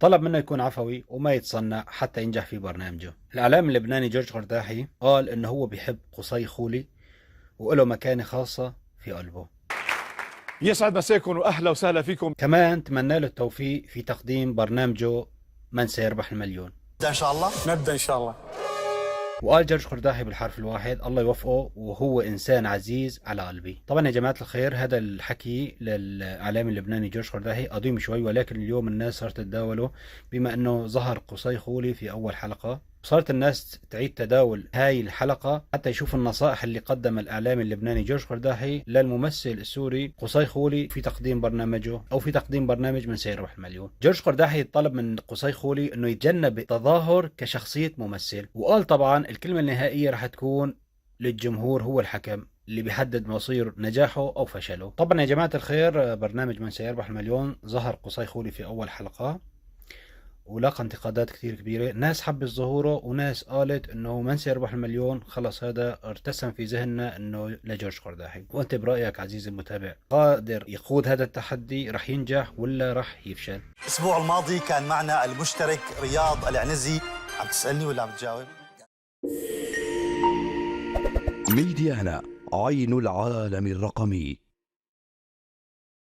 طلب منه يكون عفوي وما يتصنع حتى ينجح في برنامجه. الإعلامي اللبناني جورج قرداحي قال إنه هو بيحب قصي خولي وله مكانة خاصة في قلبه. يسعد مساكم وأهلا وسهلا فيكم. كمان تمنى له التوفيق في تقديم برنامجه من سيربح المليون. نبدأ إن شاء الله. نبدأ إن شاء الله. وقال جورج قرداحي بالحرف الواحد الله يوفقه وهو إنسان عزيز على قلبي. طبعا يا جماعة الخير، هذا الحكي للإعلامي اللبناني جورج قرداحي قديم شوي، ولكن اليوم الناس صارت تتداوله بما أنه ظهر قصي خولي في أول حلقة. صارت الناس تعيد تداول هاي الحلقة حتى يشوف النصائح اللي قدم الإعلامي اللبناني جورج قرداحي للممثل السوري قصي خولي في تقديم برنامجه أو في تقديم برنامج من سيربح المليون. جورج قرداحي طلب من قصي خولي أنه يتجنب التظاهر كشخصية ممثل، وقال طبعا الكلمة النهائية رح تكون للجمهور، هو الحكم اللي بيحدد مصير نجاحه أو فشله. طبعا يا جماعة الخير، برنامج من سيربح المليون ظهر قصي خولي في أول حلقة ولاقى انتقادات كثير كبيرة. ناس حبت ظهوره وناس قالت انه من سيربح المليون خلص هذا ارتسم في ذهننا انه لجورج قرداحي. وانت برأيك عزيزي المتابع، قادر يخوض هذا التحدي؟ رح ينجح ولا رح يفشل؟ الأسبوع الماضي كان معنا المشترك رياض العنزي. عم تسألني ولا عم تجاوب؟ ميديانا، عين العالم الرقمي.